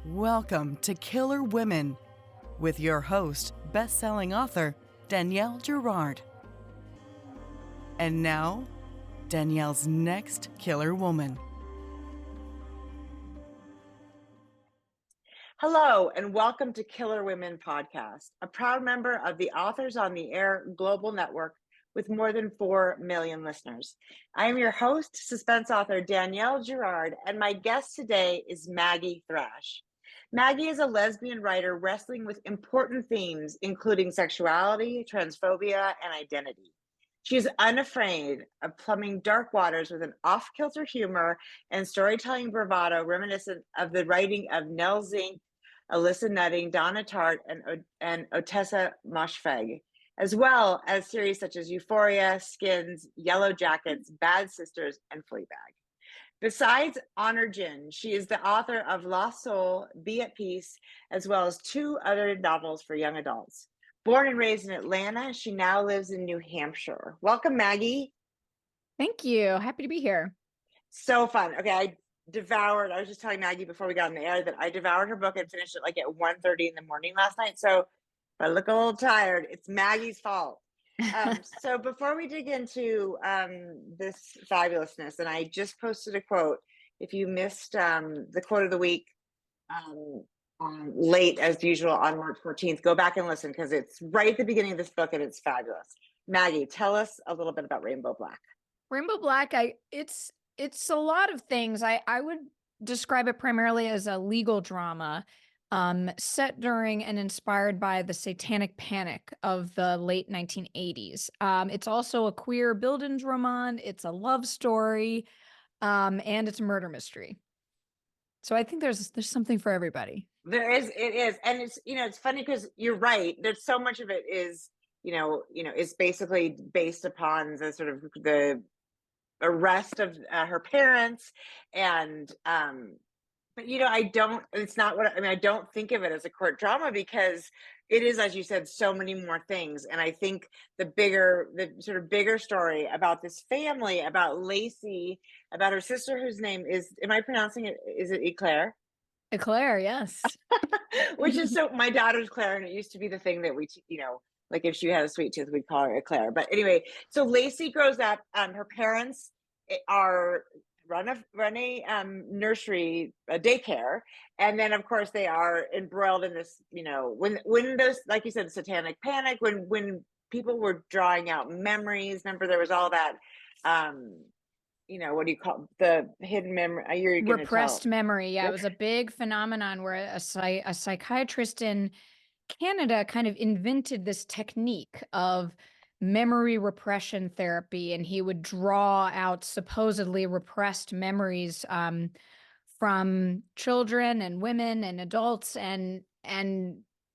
Welcome to Killer Women with your host, best-selling author Danielle Girard. And now, Danielle's next killer woman. Hello, and welcome to Killer Women Podcast, a proud member of the Authors on the Air global network with more than 4 million listeners. I am your host, suspense author Danielle Girard, and my guest today is Maggie Thrash. Maggie is a lesbian writer wrestling with important themes, including sexuality, transphobia, and identity. She is unafraid of plumbing dark waters with an off-kilter humor and storytelling bravado reminiscent of the writing of Nell Zink, Alissa Nutting, Donna Tartt, and Ottessa Moshfegh, as well as series such as Euphoria, Skins, Yellowjackets, Bad Sisters, and Fleabag. Besides Honor Gin, she is the author of Lost Soul, Be at Peace, as well as 2 other novels for young adults. Born and raised in Atlanta, she now lives in New Hampshire. Welcome, Maggie. Thank you. Happy to be here. So fun. Okay, I was just telling Maggie before we got on the air that I devoured her book and finished it like at 1:30 in the morning last night. So if I look a little tired, it's Maggie's fault. So before we dig into this fabulousness, and I just posted a quote. If you missed the quote of the week late as usual on March 14th, go back and listen because it's right at the beginning of this book and it's fabulous. Maggie, tell us a little bit about Rainbow Black. Rainbow Black, it's a lot of things. I would describe it primarily as a legal drama set during and inspired by the satanic panic of the late 1980s. It's also a queer Bildungsroman. It's a love story, and it's a murder mystery. So I think there's something for everybody. It is. And it's funny because you're right. There's so much of it is, is basically based upon the sort of the arrest of her parents. And, but I don't think of it as a court drama because it is, as you said, so many more things. And I think the sort of bigger story about this family, about Lacey, about her sister, whose name is, am I pronouncing it? Is it Eclair? Eclair, yes. Which is my daughter's Claire, and it used to be the thing that we, like if she had a sweet tooth, we'd call her Eclair. But anyway, so Lacey grows up. Her parents run a nursery, a daycare, and then of course they are embroiled in this. When those, like you said, satanic panic, when people were drawing out memories. Remember, there was all that. What do you call the hidden memory? Repressed memory. Yeah, it was a big phenomenon where a psychiatrist in Canada kind of invented this technique of memory repression therapy, and he would draw out supposedly repressed memories from children and women and adults, and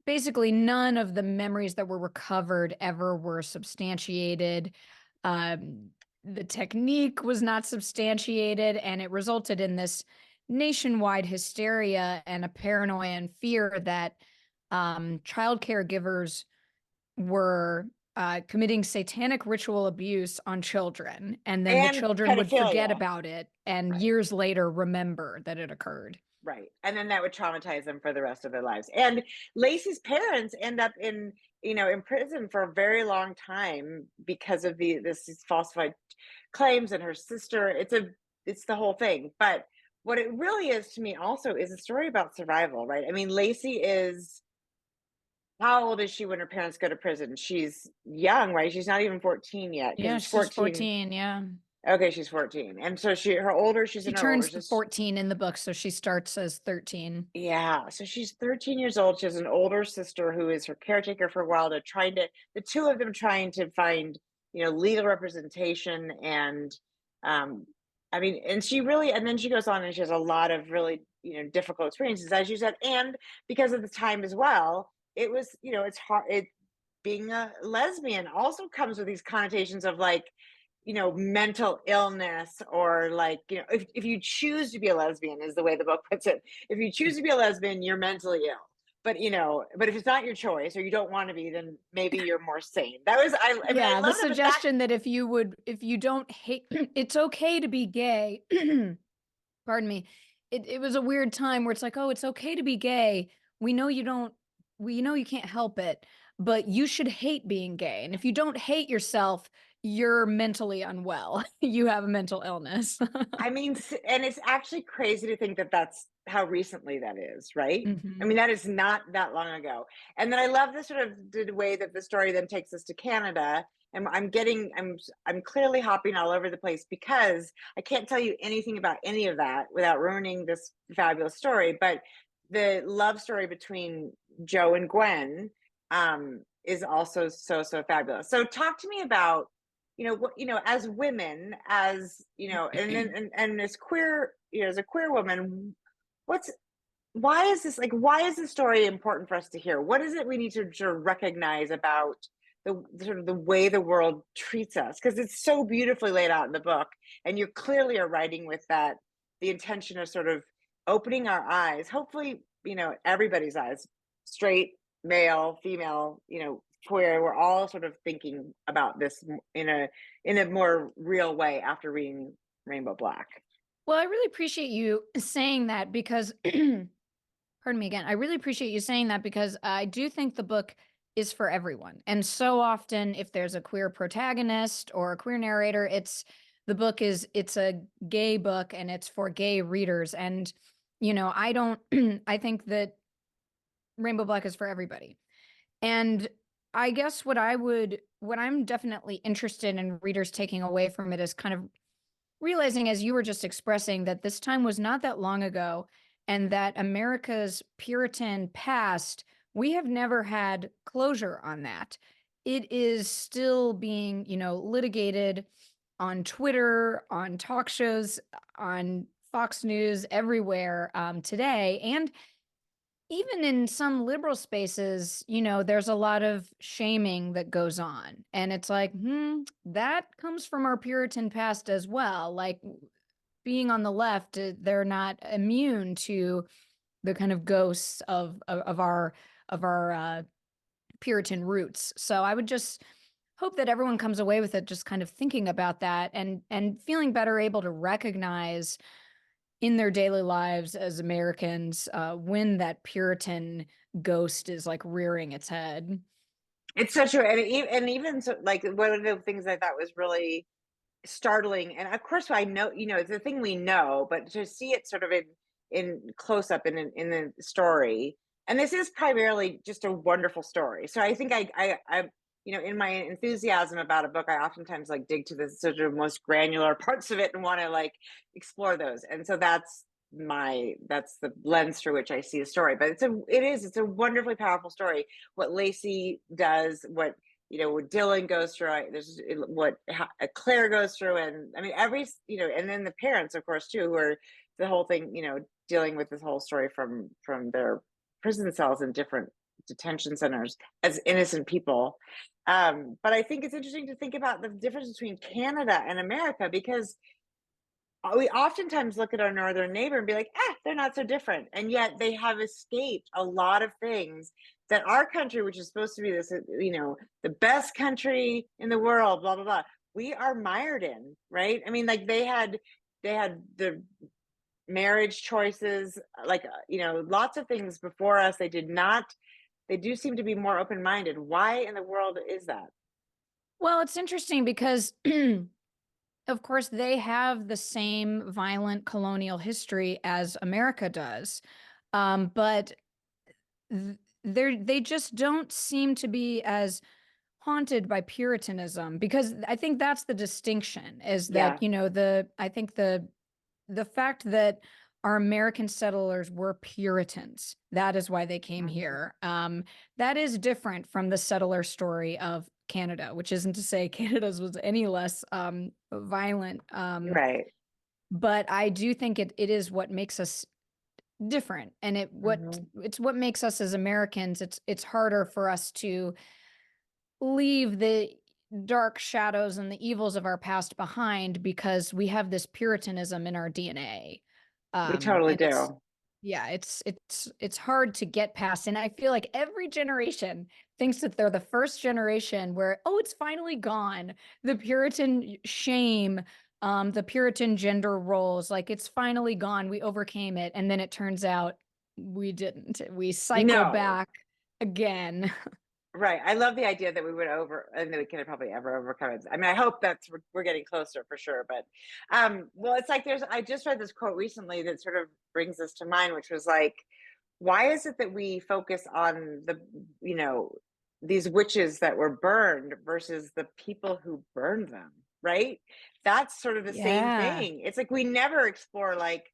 basically none of the memories that were recovered ever were substantiated. The technique was not substantiated, and it resulted in this nationwide hysteria and a paranoia and fear that child caregivers were committing satanic ritual abuse on children, and then the children would forget about it and years later remember that it occurred. Right. And then that would traumatize them for the rest of their lives. And Lacey's parents end up in prison for a very long time because of this falsified claims, and her sister. It's the whole thing. But what it really is to me also is a story about survival, right? I mean, Lacey is, how old is she when her parents go to prison? She's young, right? She's not even 14 yet. Yeah, she's 14. Yeah. Okay, she's 14. And so she turns 14 in the book, so she starts as 13. Yeah, so she's 13 years old. She has an older sister who is her caretaker for a while. The two of them trying to find, legal representation. And and then she goes on and she has a lot of really, difficult experiences, as you said. And because of the time as well, it was, it's hard. Being a lesbian also comes with these connotations of like, mental illness, or like, if you choose to be a lesbian, is the way the book puts it. If you choose to be a lesbian, you're mentally ill. But but if it's not your choice or you don't want to be, then maybe you're more sane. That was I the suggestion that if you don't hate, it's okay to be gay. Pardon me. it was a weird time where it's like, oh, it's okay to be gay. We know you can't help it, but you should hate being gay. And if you don't hate yourself, you're mentally unwell. You have a mental illness. I mean, and it's actually crazy to think that that's how recently that is, right? I Mhm. mean, that is not that long ago. And then I love the sort of the way that the story then takes us to Canada. And I'm clearly hopping all over the place because I can't tell you anything about any of that without ruining this fabulous story. But the love story between Joe and Gwen is also so fabulous. So talk to me about what as women, as and then and as queer, as a queer woman, what's why is this story important for us to hear? What is it we need to sort of recognize about the sort of the way the world treats us? Because it's so beautifully laid out in the book, and you clearly are writing with that, the intention of sort of opening our eyes, hopefully, everybody's eyes, straight, male, female, queer, we're all sort of thinking about this in a more real way after reading Rainbow Black. Well, I really appreciate you saying that because, pardon me again, I really appreciate you saying that because I do think the book is for everyone. And so often, if there's a queer protagonist or a queer narrator, it's a gay book and it's for gay readers. And, I don't, I think that Rainbow Black is for everybody. And I guess what I'm definitely interested in readers taking away from it is kind of realizing, as you were just expressing, that this time was not that long ago and that America's Puritan past, we have never had closure on that. It is still being, litigated on Twitter, on talk shows, on Fox News, everywhere today. And even in some liberal spaces, there's a lot of shaming that goes on. And it's like, that comes from our Puritan past as well. Like being on the left, they're not immune to the kind of ghosts of our Puritan roots. So I would just hope that everyone comes away with it, just kind of thinking about that and feeling better able to recognize in their daily lives as Americans, when that Puritan ghost is like rearing its head. It's so true. And even so, like, one of the things I thought was really startling, and of course I know, it's a thing we know, but to see it sort of in close up in the story, and this is primarily just a wonderful story. So I think I in my enthusiasm about a book, I oftentimes like dig to the sort of most granular parts of it and want to like explore those. And so that's the lens through which I see a story. But it's a wonderfully powerful story. What Lacey does, what what Dylan goes through, there's what Claire goes through, and I mean and then the parents, of course, too, who are the whole thing, dealing with this whole story from their prison cells in different detention centers as innocent people. But I think it's interesting to think about the difference between Canada and America, because we oftentimes look at our northern neighbor and be like, they're not so different. And yet they have escaped a lot of things that our country, which is supposed to be this, the best country in the world, blah, blah, blah, we are mired in, right? I mean, like they had the marriage choices, like, lots of things before us. They do seem to be more open-minded. Why in the world is that? Well, it's interesting because of course, they have the same violent colonial history as America does, but they just don't seem to be as haunted by Puritanism, because I think that's the distinction, is that Yeah. I think the fact that our American settlers were Puritans, that is why they came Mhm. here. That is different from the settler story of Canada, which isn't to say Canada's was any less violent. Right. But I do think it is what makes us different, and Mhm. it's what makes us as Americans. It's harder for us to leave the dark shadows and the evils of our past behind because we have this Puritanism in our DNA. We totally And it's do. yeah, it's hard to get past. And I feel like every generation thinks that they're the first generation where, oh, it's finally gone. The Puritan shame the Puritan gender roles, like it's finally gone. We overcame it. And then it turns out we didn't. We cycle back again. Right. I love the idea that we would and that we can probably ever overcome it. I mean, I hope we're getting closer for sure. But, well, it's like I just read this quote recently that sort of brings this to mind, which was like, why is it that we focus on these witches that were burned versus the people who burned them? Right. That's sort of the same thing. It's like, we never explore like,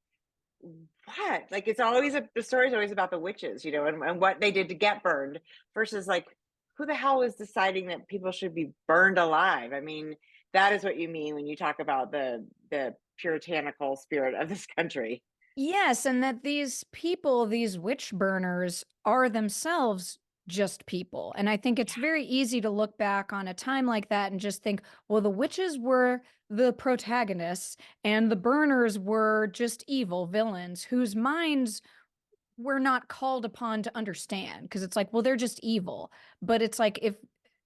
what? Like, it's always the story's always about the witches, and what they did to get burned versus like, who the hell is deciding that people should be burned alive? I mean, that is what you mean when you talk about the puritanical spirit of this country. Yes, and that these people, these witch burners, are themselves just people. And I think it's very easy to look back on a time like that and just think, well, the witches were the protagonists and the burners were just evil villains whose minds we're not called upon to understand, because it's like, well, they're just evil. But it's like,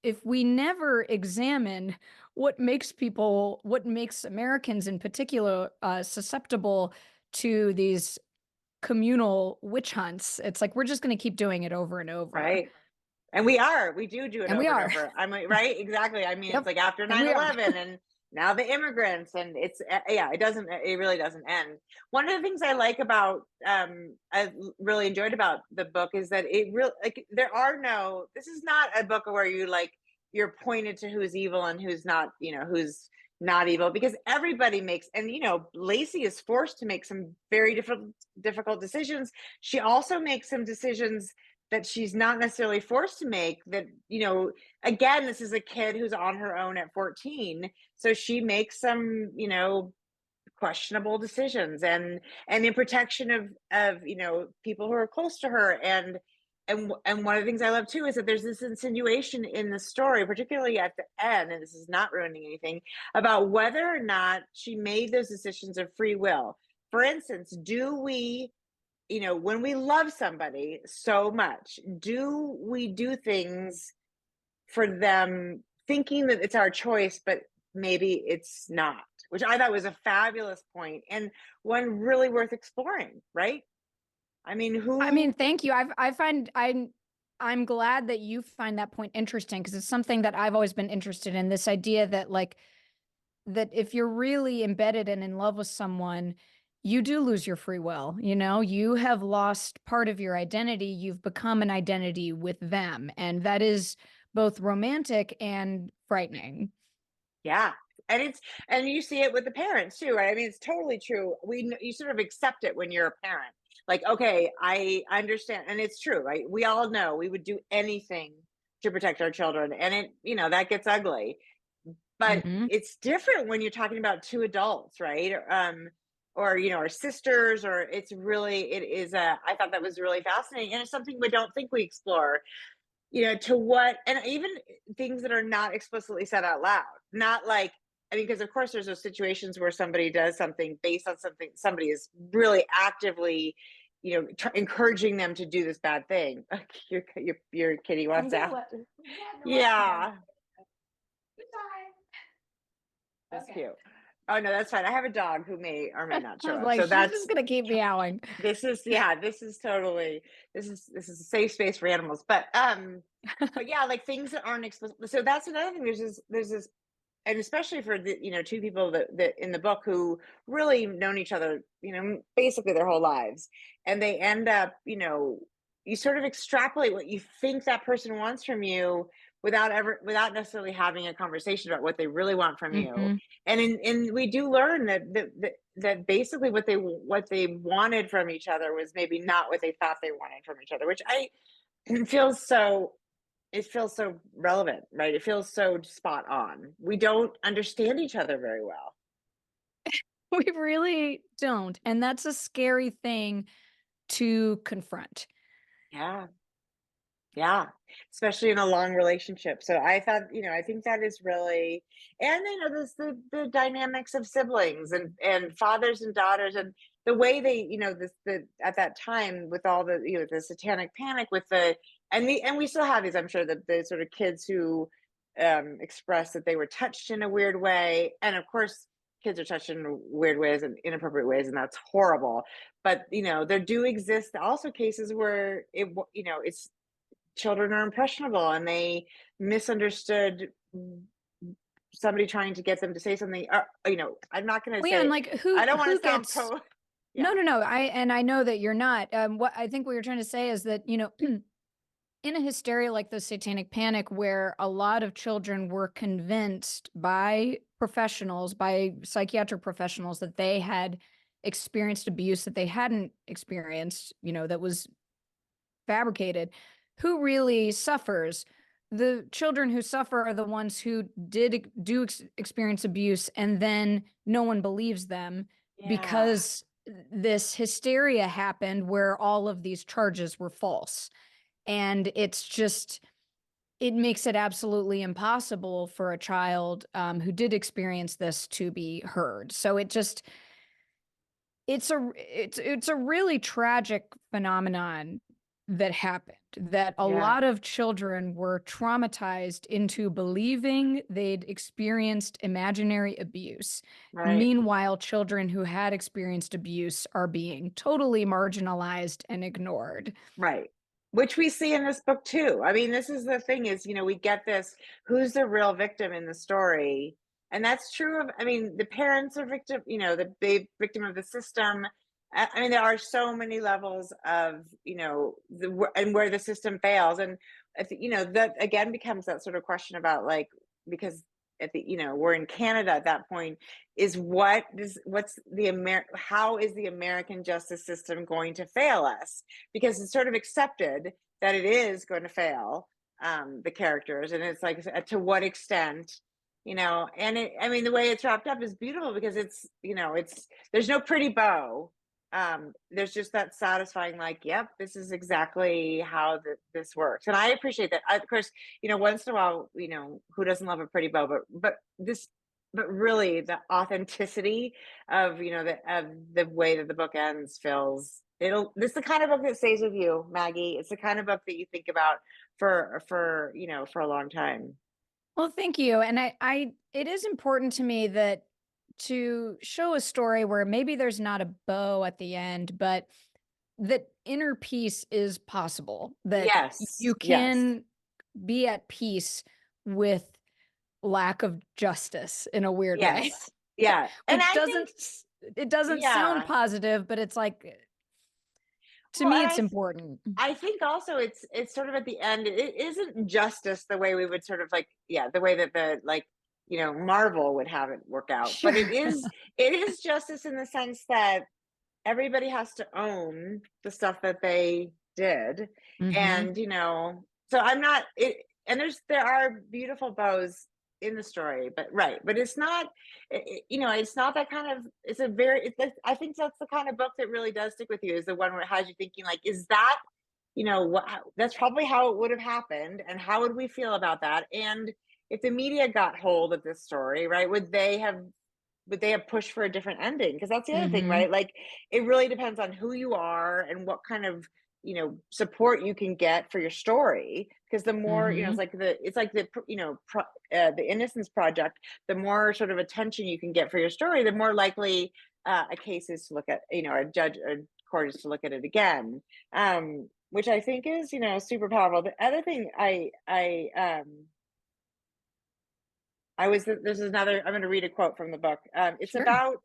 if we never examine what makes Americans in particular susceptible to these communal witch hunts, it's like we're just going to keep doing it over and over. Right. And we do it And over we and are. over. I mean, right? Exactly. I mean, Yep. It's like after And we are. 9/11 and now the immigrants, and it really doesn't end. One of the things I like about, I really enjoyed about the book is that it really, like, this is not a book where you're pointed to who's evil and who's not evil, because everybody makes, and Lacey is forced to make some very difficult decisions. She also makes some decisions that she's not necessarily forced to make, that again, this is a kid who's on her own at 14, so she makes some questionable decisions, and in protection of people who are close to her. And one of the things I love too is that there's this insinuation in the story, particularly at the end, and this is not ruining anything, about whether or not she made those decisions of free will. For instance, do we, when we love somebody so much, do we do things for them thinking that it's our choice, but maybe it's not? Which I thought was a fabulous point, and one really worth exploring, right? I mean, thank you. I'm glad that you find that point interesting, because it's something that I've always been interested in, this idea that that if you're really embedded and in love with someone, you do lose your free will. You have lost part of your identity. You've become an identity with them. And that is both romantic and frightening. Yeah. And you see it with the parents too, right? I mean, it's totally true. You sort of accept it when you're a parent. Like, okay, I understand. And it's true, right? We all know we would do anything to protect our children. And that gets ugly. But it's different when you're talking about two adults, right? Or sisters, or it is I thought that was really fascinating. And it's something we don't think we explore, to what, and even things that are not explicitly said out loud. Not like, I mean, because of course there's those situations where somebody does something based on something, somebody is really actively, encouraging them to do this bad thing. Your kitty wants out. Yeah. That's cute. Oh no, that's fine. I have a dog who may or may not show up. Like, So she's just gonna keep meowing. This is a safe space for animals. But yeah, like things that aren't explicit. So that's another thing. There's this, and especially for the two people that in the book who really known each other, basically their whole lives, and they end up, you sort of extrapolate what you think that person wants from you without necessarily having a conversation about what they really want from you. And we do learn that basically what they wanted from each other was maybe not what they thought they wanted from each other, which it feels so relevant, right? It feels so spot on. We don't understand each other very well. We really don't. And that's a scary thing to confront. Yeah. Especially in a long relationship. So I thought, I think that is really, and there's the dynamics of siblings and fathers and daughters, and the way they, at that time with all the, the satanic panic with and we still have these, I'm sure, the sort of kids who express that they were touched in a weird way. And of course, kids are touched in weird ways and inappropriate ways, and that's horrible. But there do exist also cases where it's children are impressionable and they misunderstood somebody trying to get them to say something. I'm not going to say. And like I don't want who to sound gets pro. No, I know that you're not. What I think what you're trying to say is that, in a hysteria like the satanic panic, where a lot of children were convinced by professionals, by psychiatric professionals, that they had experienced abuse that they hadn't experienced, that was fabricated, who really suffers? The children who suffer are the ones who experience abuse, and then no one believes them because this hysteria happened where all of these charges were false. And it makes it absolutely impossible for a child who did experience this to be heard. So it's a really tragic phenomenon that happened, that a lot of children were traumatized into believing they'd experienced imaginary abuse. Right. Meanwhile, children who had experienced abuse are being totally marginalized and ignored. Right. Which we see in this book too. I mean, this is the thing is, we get this, who's the real victim in the story? And that's true of, the parents are victim, the victim of the system. There are so many levels of, and where the system fails. And, that again becomes that sort of question about because we're in Canada at that point, how is the American justice system going to fail us? Because it's sort of accepted that it is going to fail the characters. And it's like, to what extent? And the way it's wrapped up is beautiful because it's there's no pretty bow. There's just that satisfying, yep, this is exactly how this works. And I appreciate that. Of course, once in a while, who doesn't love a pretty bow, but really the authenticity of, the way that the book ends this is the kind of book that stays with you, Maggie. It's the kind of book that you think about for a long time. Well, thank you. And it is important to me that to show a story where maybe there's not a bow at the end, but that inner peace is possible, that you can be at peace with lack of justice in a weird way. Yeah. And it doesn't sound positive, but it's like, to me, it's important. I think also it's sort of at the end, it isn't justice the way we would sort of the way that the Marvel would have it work out. Sure. But it is justice in the sense that everybody has to own the stuff that they did. Mm-hmm. And, so I'm not, and there are beautiful bows in the story, but it's not, it's not that kind of, I think that's the kind of book that really does stick with you, is the one where it has you thinking is that, that's probably how it would have happened. And how would we feel about that? And if the media got hold of this story, right, would they have pushed for a different ending? Because that's the other thing, right? It really depends on who you are and what kind of support you can get for your story. Because the more it's like the Innocence Project, the more sort of attention you can get for your story, the more likely a case is to look at, a judge or court is to look at it again, which I think is super powerful. The other thing this is another, I'm going to read a quote from the book. It's sure. About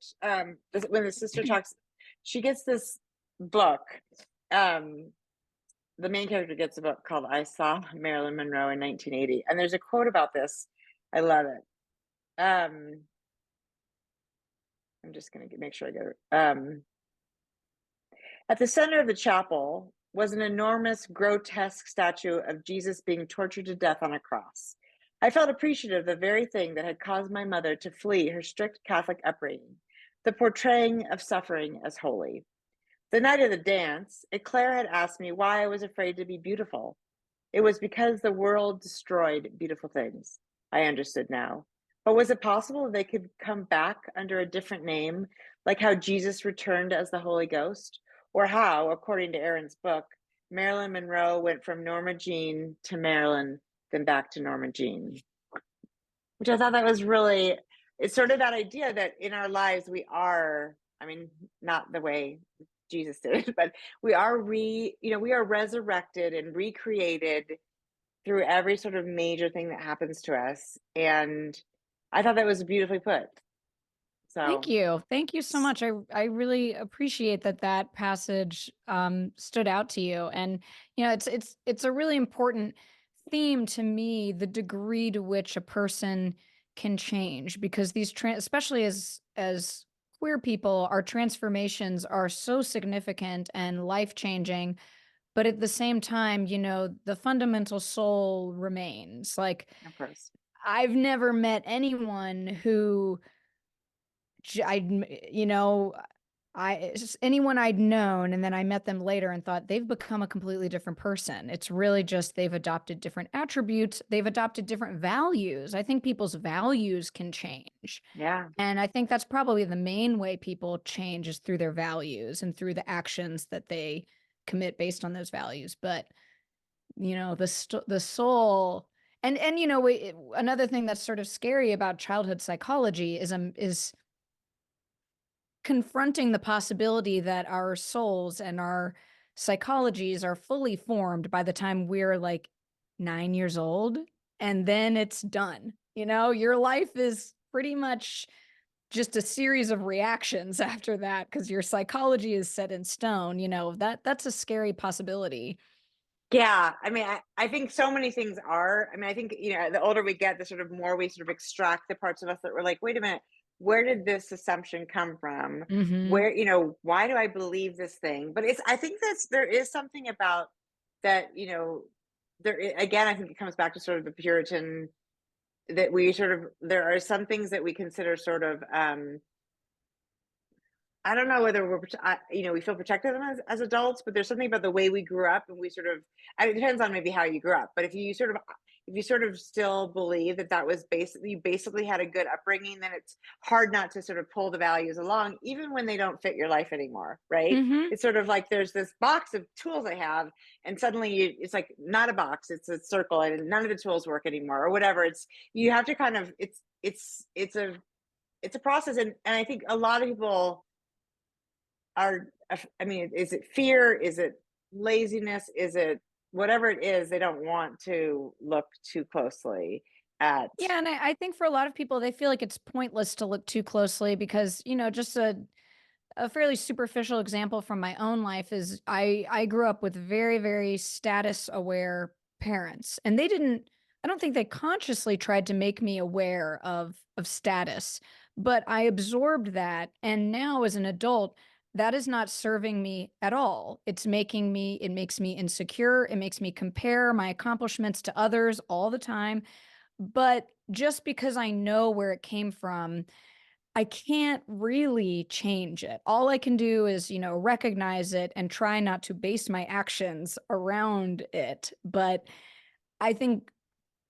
when the sister talks, she gets this book. The main character gets a book called I Saw Marilyn Monroe in 1980. And there's a quote about this. I love it. I'm just going to make sure I get it. At the center of the chapel was an enormous, grotesque statue of Jesus being tortured to death on a cross. I felt appreciative of the very thing that had caused my mother to flee her strict Catholic upbringing, the portraying of suffering as holy. The night of the dance, Eclair had asked me why I was afraid to be beautiful. It was because the world destroyed beautiful things. I understood now. But was it possible they could come back under a different name, like how Jesus returned as the Holy Ghost? Or how, according to Aaron's book, Marilyn Monroe went from Norma Jean to Marilyn, then back to Norma Jean, which I thought that was really, it's sort of that idea that in our lives we are, I mean, not the way Jesus did it, but we are we are resurrected and recreated through every sort of major thing that happens to us. And I thought that was beautifully put. Thank So you. Thank you so much. I really appreciate that passage stood out to you. And it's a really important theme to me, the degree to which a person can change, because these especially as queer people, our transformations are so significant and life-changing, but at the same time, the fundamental soul remains. Like, of course. I've never met anyone who it's just anyone I'd known, and then I met them later and thought they've become a completely different person. It's really just they've adopted different attributes, they've adopted different values. I think people's values can change. Yeah. And I think that's probably the main way people change is through their values and through the actions that they commit based on those values. But the soul, and another thing that's sort of scary about childhood psychology is confronting the possibility that our souls and our psychologies are fully formed by the time we're like 9 years old, and then it's done. Your life is pretty much just a series of reactions after that, because your psychology is set in stone. That's a scary possibility. Yeah. I mean, I think so many things are. I mean, I think, the older we get, the sort of more we sort of extract the parts of us that we're like, wait a minute, where did this assumption come from? Mm-hmm. Where, why do I believe this thing? But I think there is something about that, again, I think it comes back to sort of the Puritan, that we sort of, there are some things that we consider sort of, I don't know whether we feel protected of them as adults, but there's something about the way we grew up, and we sort of, it depends on maybe how you grew up. But if you sort of still believe that was basically, you basically had a good upbringing, then it's hard not to sort of pull the values along, even when they don't fit your life anymore, right? Mm-hmm. It's sort of like there's this box of tools I have, and suddenly it's like not a box, it's a circle, and none of the tools work anymore, or whatever. You have to kind of, it's a process, and I think a lot of people I mean, is it fear? Is it laziness? Is it whatever it is? They don't want to look too closely at. Yeah, and I think for a lot of people, they feel like it's pointless to look too closely because, just a fairly superficial example from my own life is I grew up with very, very status aware parents, and I don't think they consciously tried to make me aware of status, but I absorbed that. And now as an adult, that is not serving me at all. It makes me insecure. It makes me compare my accomplishments to others all the time. But just because I know where it came from, I can't really change it. All I can do is, recognize it and try not to base my actions around it. But I think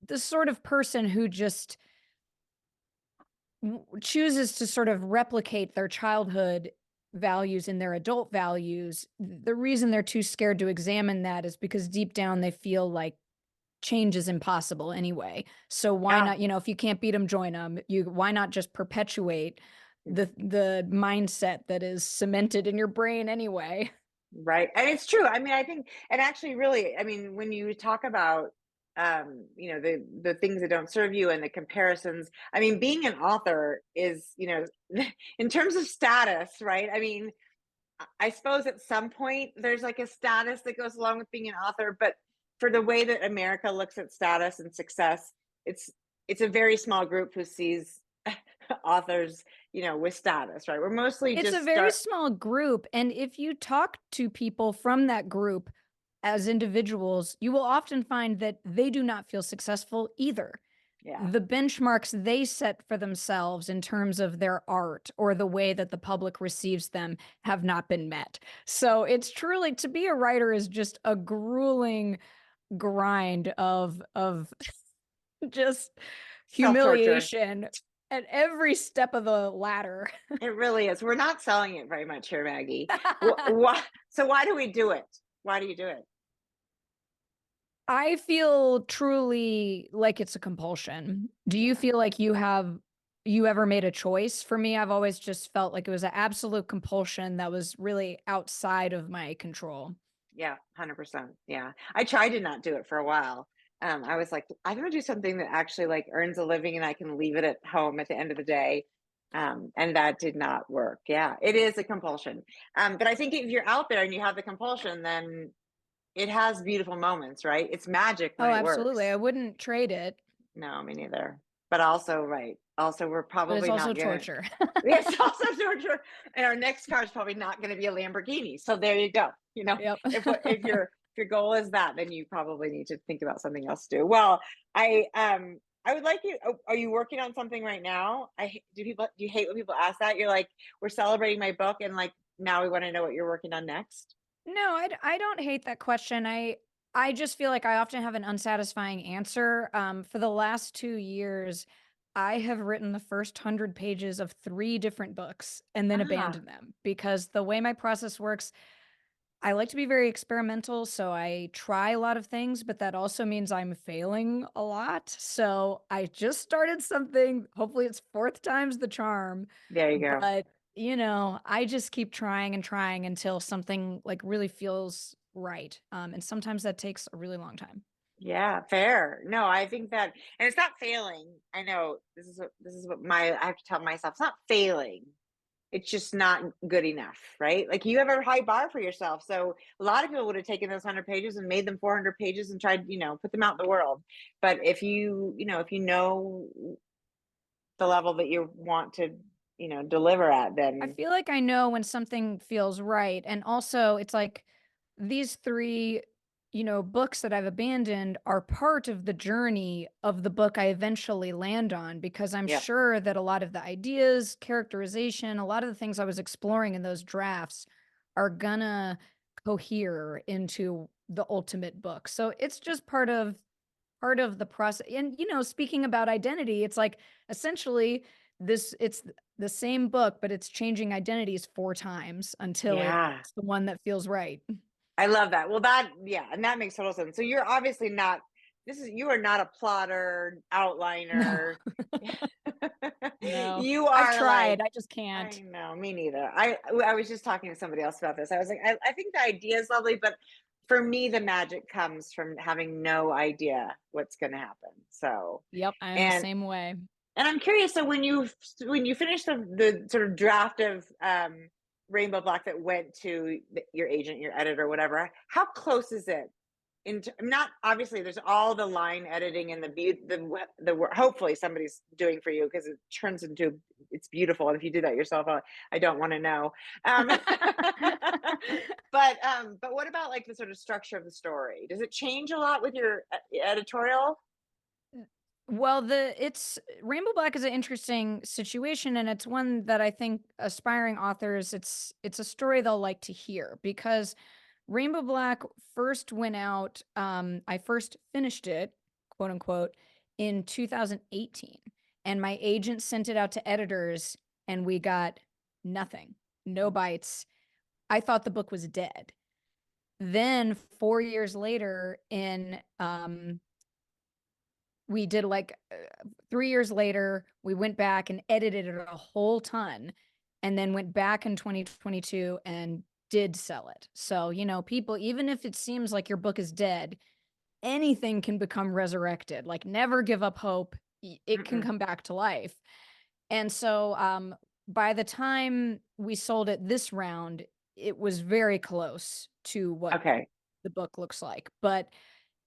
the sort of person who just chooses to sort of replicate their childhood values in their adult values, the reason they're too scared to examine that is because deep down they feel like change is impossible anyway. So why not, if you can't beat them, join them. Why not just perpetuate the mindset that is cemented in your brain anyway? Right. And it's true. I mean, I think, and actually really, I mean, when you talk about, the things that don't serve you and the comparisons, I mean, being an author is, in terms of status, right? I mean, I suppose at some point there's like a status that goes along with being an author, but for the way that America looks at status and success, it's a very small group who sees authors, with status, right? We're mostly It's just a very small group. And if you talk to people from that group as individuals, you will often find that they do not feel successful either. Yeah. The benchmarks they set for themselves in terms of their art or the way that the public receives them have not been met. So it's truly, to be a writer is just a grueling grind of just Self-torture. humiliation at every step of the ladder. It really is. We're not selling it very much here, Maggie. So why do we do it? Why do you do it? I feel truly like it's a compulsion. Do you feel like you have you ever made a choice. For me, I've always just felt like it was an absolute compulsion that was really outside of my control. Yeah, 100%. Yeah. I tried to not do it for a while. I was like, I'm gonna do something that actually like earns a living and I can leave it at home at the end of the day. And that did not work. Yeah, it is a compulsion. But I think if you're out there and you have the compulsion, then it has beautiful moments, right? It's magic when Oh, it absolutely. I works. wouldn't trade it, No, me neither. But also, right. Also, we're but it's probably also not gonna. torture. It's also torture, and our next car is probably not going to be a Lamborghini. So there you go. Yep. If your goal is that, then you probably need to think about something else to do. Well, I would like you. Are you working on something right now? Do you hate when people ask that? You're like, we're celebrating my book, and like now we want to know what you're working on next. No, I don't hate that question. I just feel like I often have an unsatisfying answer. For the last 2 years, I have written the first 100 pages of 3 different books and then Ah, abandoned them because the way my process works, I like to be very experimental, so I try a lot of things, but that also means I'm failing a lot. So I just started something. Hopefully, it's fourth time's the charm. there you go. But, I just keep trying and trying until something like really feels right. And sometimes that takes a really long time. Yeah, fair. No, I think that, and it's not failing. I know this is what I have to tell myself. It's not failing. It's just not good enough, right? Like you have a high bar for yourself. So a lot of people would have taken those 100 pages and made them 400 pages and tried, put them out in the world. But if you know the level that you want to, deliver at, I then feel like I know when something feels right. And also, it's like these 3, books that I've abandoned are part of the journey of the book I eventually land on because I'm yeah, sure that a lot of the ideas, characterization, a lot of the things I was exploring in those drafts are gonna cohere into the ultimate book. So it's just part of the process. And speaking about identity, it's like essentially it's the same book, but it's changing identities 4 times until yeah. it's the one that feels right. I love that. Well, yeah, and that makes total sense. So you're obviously not. You are not a plotter, No. outliner. No. You I've are like, tried. I just I can't. know, me neither. I was just talking to somebody else about this. I was like, I think the idea is lovely, but for me, the magic comes from having no idea what's going to happen. So, Yep, I am the and same way. I'm curious. So when you finish the sort of draft of Rainbow Black that went to your agent, your editor, whatever, how close is it? Not obviously, there's all the line editing and the work. Hopefully, somebody's doing for you because it turns into it's beautiful. And if you do that yourself, I don't want to know. Um, but what about like the sort of structure of the story? Does it change a lot with your editorial? Well, it's Rainbow Black is an interesting situation, and it's one that I think aspiring authors, it's a story they'll like to hear because Rainbow Black first went out. I first finished it, quote unquote, in 2018, and my agent sent it out to editors, and we got nothing, no bites. I thought the book was dead. Then 4 years later, we did like 3 years later, we went back and edited it a whole ton and then went back in 2022 and did sell it. So, people, even if it seems like your book is dead, anything can become resurrected. Like, never give up hope. It can Mm-mm. come back to life. And so, by the time we sold it this round, it was very close to what Okay. the book looks like. But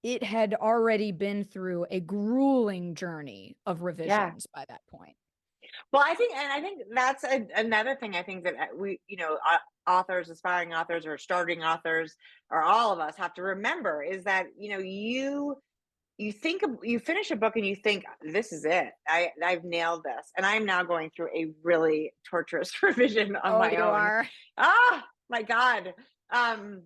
it had already been through a grueling journey of Yeah. revisions by that point. Well, I think that's another thing. I think that authors, aspiring authors, or starting authors, or all of us have to remember is that you finish a book and you think this is it. I've nailed this, and I'm now going through a really torturous revision on Oh, my you own. are. Ah, my God. Um,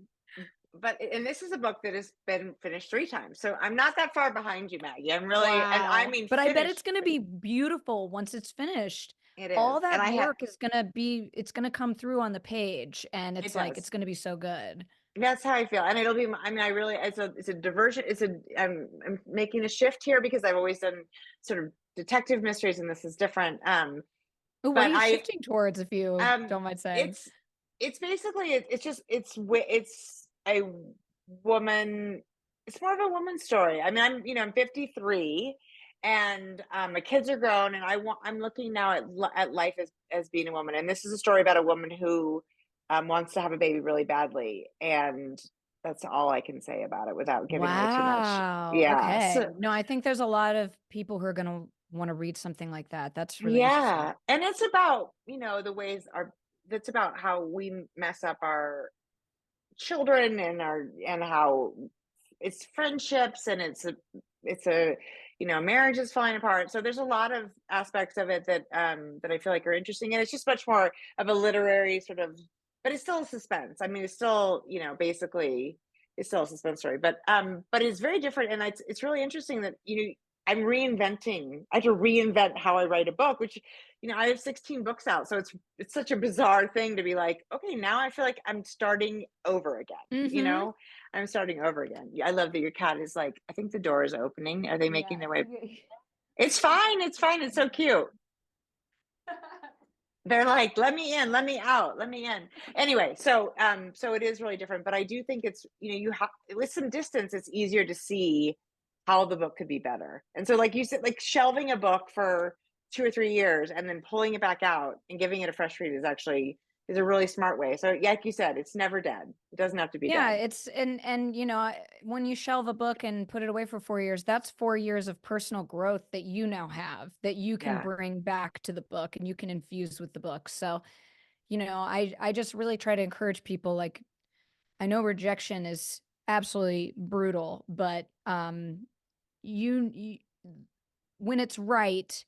and this is a book that has been finished 3 times, so I'm not that far behind you, Maggie. I'm really, and I Wow. mean But I bet it's finished. going to be beautiful once it's finished. It All is, and that I have work is going to be, it's going to come through on the page and it it's like, it's does. going to be so good. That's how I feel, and it'll be. I mean, it's a diversion. I'm making a shift here because I've always done sort of detective mysteries, and this is different. Ooh, what But are you shifting towards, if you don't mind saying? It's basically it's a woman. It's more of a woman's story. I mean, I'm 53, and my kids are grown, and I'm looking now at life as being a woman. And this is a story about a woman who wants to have a baby really badly, and that's all I can say about it without giving away too much. Wow. Yeah. Okay. So No, I think there's a lot of people who are going to want to read something like that. That's really interesting. yeah, and it's about the ways our that's about how we mess up our children and how it's friendships, and it's a marriage is falling apart. So there's a lot of aspects of it that I feel like are interesting, and it's just much more of a literary sort of, but it's still a suspense. I mean, it's still basically it's still a suspense story, but it's very different, and it's really interesting that I'm reinventing. I have to reinvent how I write a book, which I have 16 books out, so it's such a bizarre thing to be like, okay, now I feel like I'm starting over again. Mm-hmm. I'm starting over again. I love that your cat is like, I think the door is opening. Are they making their way? It's fine. It's fine. It's so cute. They're like, let me in, let me out, let me in. Anyway, so it is really different, but I do think it's you have, with some distance, it's easier to see how the book could be better. And so, like you said, like shelving a book for 2 or 3 years and then pulling it back out and giving it a fresh read is a really smart way. So like you said, it's never dead. It doesn't have to be Yeah, dead. it's and when you shelve a book and put it away for 4 years, that's 4 years of personal growth that you now have, that you can Yeah. bring back to the book and you can infuse with the book. So, I just really try to encourage people. Like, I know rejection is absolutely brutal, but you when it's right,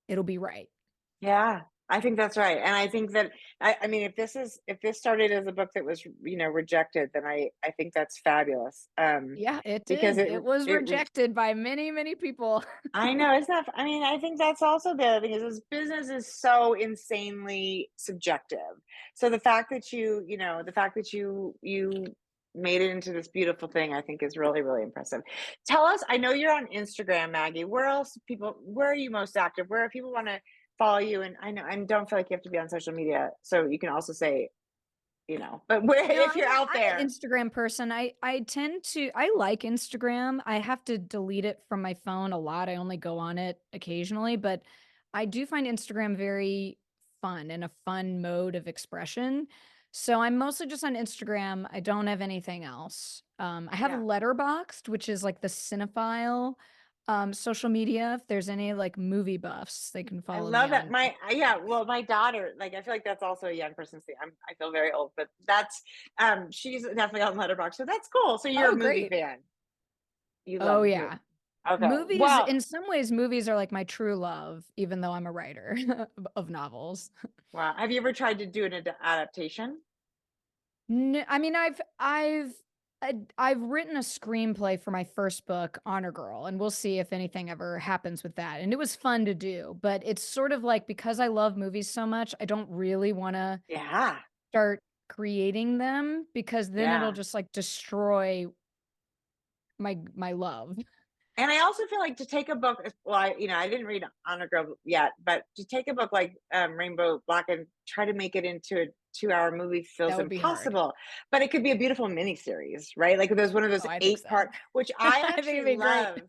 it'll be right. Yeah, I think that's right. And I think that I mean, if this started as a book that was, rejected, then I think that's fabulous. Yeah, it Because did. It was rejected by many, many people. I know it's not. I mean, I think that's also the other thing is this business is so insanely subjective. So the fact that you made it into this beautiful thing, I think is really, really impressive. Tell us, I know you're on Instagram, Maggie. Where are you most active? Where if people want to follow you? And I know I don't feel like you have to be on social media, so you can also say, but where No, if you're out I'm an there. Instagram person. I like Instagram. I have to delete it from my phone a lot. I only go on it occasionally, but I do find Instagram very fun and a fun mode of expression. So I'm mostly just on Instagram. I don't have anything else. I have Yeah. Letterboxd, which is like the cinephile social media. If there's any like movie buffs, they can I follow me love that. on. Yeah, well, my daughter, like, I feel like that's also a young person's thing. I feel very old, but that's, she's definitely on Letterboxd, so that's cool. So you're a Oh, movie great. fan. You Oh, love you. yeah. Okay. Movies, Well, in some ways, movies are like my true love, even though I'm a writer of novels. wow. Have you ever tried to do an adaptation? I mean, I've written a screenplay for my first book, Honor Girl, and we'll see if anything ever happens with that. And it was fun to do, but it's sort of like, because I love movies so much, I don't really want to Yeah. start creating them, because then it'll Yeah. just like destroy my love. And I also feel like to take a book, well, I didn't read Honor Girl yet, but to take a book like Rainbow Black and try to make it into a 2-hour movie feels That would be hard. impossible. But it could be a beautiful miniseries, right? Like there's one of those Oh, I think so. 8-part, which I I think actually it'd be great. love.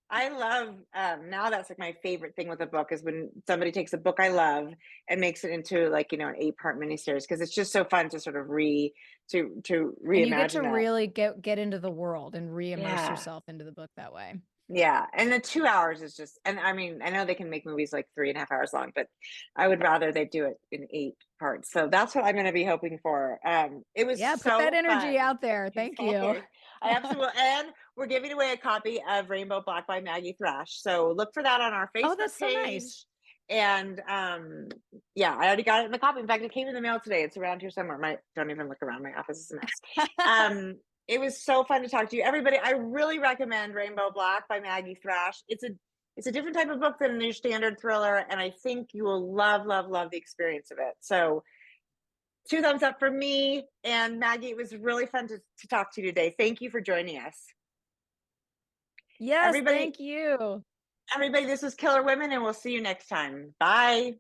I love now that's like my favorite thing with a book is when somebody takes a book I love and makes it into like an 8-part miniseries, because it's just so fun to sort of to And you get to reimagine that. really get into the world and re-immerse Yeah. yourself into the book that way. Yeah, and the 2 hours is just, and I mean, I know they can make movies like 3.5 hours long, but I would rather they do it in 8 parts. So that's what I'm gonna be hoping for. It was Yeah, put that so energy fun. out there. Thank you. Okay. I absolutely will, and we're giving away a copy of Rainbow Black by Maggie Thrash. So look for that on our Oh, Facebook that's so nice. page. And yeah, I already got it in the copy. In fact, it came in the mail today. It's around here somewhere. Don't even look around. My office is a mess. It was so fun to talk to you, everybody. I really recommend Rainbow Black by Maggie Thrash. It's a different type of book than your standard thriller, and I think you will love, love, love the experience of it. So 2 thumbs up for me. And Maggie, it was really fun to talk to you today. Thank you for joining us. Yes, Everybody, thank you. Everybody, this was Killer Women, and we'll see you next time. Bye.